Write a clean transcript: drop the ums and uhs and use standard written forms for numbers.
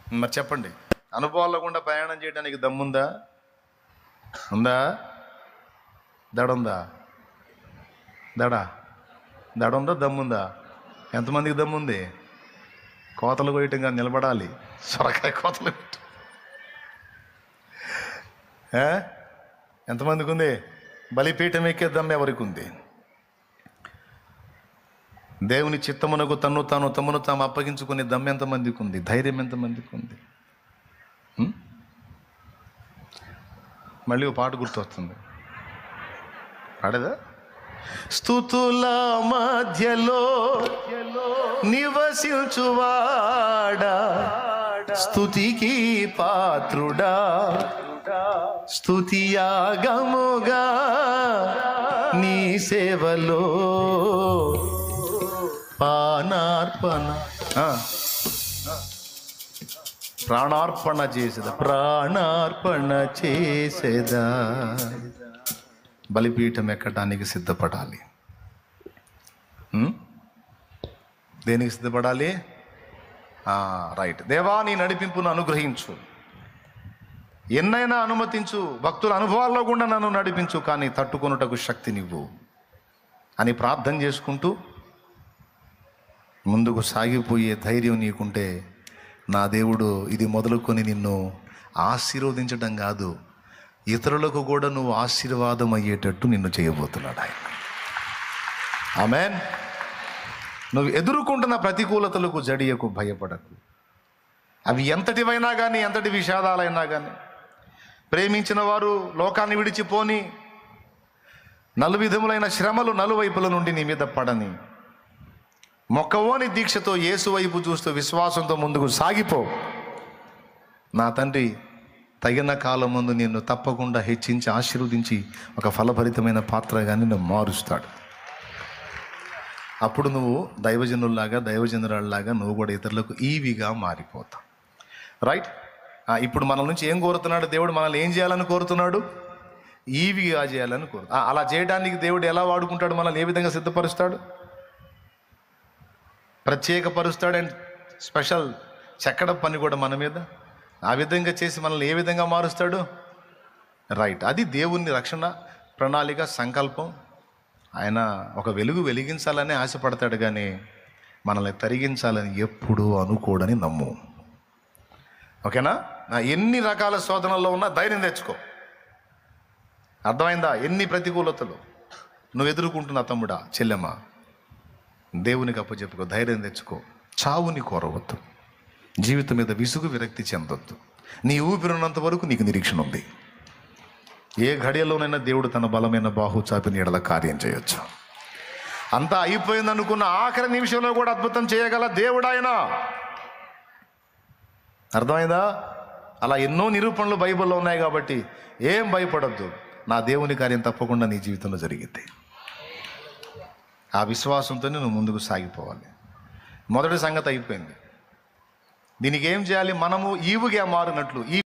మరి చెప్పండి, అనుభవాల్లో గుండా ప్రయాణం చేయడానికి దమ్ముందా? ఉందా? దడుందా? దడుందా? దమ్ముందా? ఎంతమందికి దమ్ముంది? కోతలు కొయ్యటంగా నిలబడాలి, సొరకాయ కోతలు ఎంతమందికి ఉంది? బలిపీఠం ఎక్కే దమ్ము ఎవరికి ఉంది? దేవుని చిత్తమునకు తమ్మును తాము అప్పగించుకునే దమ్ము ఎంతమందికి ఉంది? ధైర్యం ఎంతమందికి ఉంది? మళ్ళీ ఒక పాట గుర్తొస్తుంది, పాడేదా? స్తుతుల మధ్యలో నివసించువాడా, స్తుతికి పాత్రుడా, స్తుతియాగముగా నీ సేవలో ప్రాణార్పణ చేసేదా. బలిపీఠం ఎక్కడానికి సిద్ధపడాలి. దేనికి సిద్ధపడాలి? రైట్. దేవా, నీ నడిపింపును అనుగ్రహించు, ఎన్నైనా అనుమతించు, భక్తుల అనుభవాల్లో కూడా నన్ను నడిపించు, కానీ తట్టుకొనుటకు శక్తినివ్వు అని ప్రార్థన చేసుకుంటూ ముందుకు సాగిపోయే ధైర్యం నీకుంటే, నా దేవుడు ఇది మొదలుకొని నిన్ను ఆశీర్వదించడం కాదు, ఇతరులకు కూడా నువ్వు ఆశీర్వాదం అయ్యేటట్టు నిన్ను చేయబోతున్నాడు ఆయన. ఆమేన్. నువ్వు ఎదుర్కొంటున్న ప్రతికూలతలకు జడియకు, భయపడకు. అవి ఎంతటివైనా కానీ, ఎంతటి విషాదాలైనా కానీ, ప్రేమించిన వారు లోకాన్ని విడిచిపోని, నలువిధములైన శ్రమలు నలువైపుల నుండి నీ మీద పడని, మొక్కవోని దీక్షతో యేసు వైపు చూస్తూ విశ్వాసంతో ముందుకు సాగిపో. నా తండ్రి తగిన కాలం ముందు నిన్ను తప్పకుండా హెచ్చించి ఆశీర్వదించి ఒక ఫలభరితమైన పాత్రగా నిన్ను మారుస్తాడు. అప్పుడు నువ్వు దైవజనుల్లాగా, దైవజనురాల్లాగా నువ్వు కూడా ఇతరులకు ఈవిగా మారిపోతావు. రైట్. ఇప్పుడు మన నుంచి ఏం కోరుతున్నాడు దేవుడు? మనల్ని ఏం చేయాలని కోరుతున్నాడు? ఈవిగా చేయాలని అలా చేయడానికి దేవుడు ఎలా వాడుకుంటాడు? మనల్ని ఏ విధంగా సిద్ధపరుస్తాడు? ప్రత్యేకపరుస్తాడు. అండ్ స్పెషల్ చెక్కడం పని కూడా మన మీద ఆ విధంగా చేసి మనల్ని ఏ విధంగా మారుస్తాడు? రైట్. అది దేవుని రక్షణ ప్రణాళిక, సంకల్పం. ఆయన ఒక వెలుగు వెలిగించాలని ఆశపడతాడు, కానీ మనల్ని తరిగించాలని ఎప్పుడూ అనుకోడని నమ్ము. ఓకేనా? ఎన్ని రకాల శోధనల్లో ఉన్నా ధైర్యం తెచ్చుకో. అర్థమైందా? ఎన్ని ప్రతికూలతలు నువ్వు ఎదుర్కొంటున్నా తమ్ముడా, చెల్లెమ్మా, దేవునికి అప్పచెప్పుకో, ధైర్యం తెచ్చుకో. చావుని కోరవద్దు, జీవితం మీద విసుగు విరక్తి చెందొద్దు. నీ ఊపిరినంత వరకు నీకు నిరీక్షణ ఉంది. ఏ ఘడియలోనైనా దేవుడు తన బలమైన బాహు చాపి నీడల కార్యం చేయొచ్చు. అంతా అయిపోయింది అనుకున్న ఆఖరి నిమిషంలో కూడా అద్భుతం చేయగల దేవుడు ఆయన. అర్థమైందా? అలా ఎన్నో నిరూపణలు బైబిల్లో ఉన్నాయి కాబట్టి ఏం భయపడొద్దు. నా దేవుని కార్యం తప్పకుండా నీ జీవితంలో జరిగింది. ఆ విశ్వాసంతోనే నువ్వు ముందుకు సాగిపోవాలి. మొదటి సంగతి అయిపోయింది. దీనికి ఏం చేయాలి? మనము ఈవుగా మారినట్లు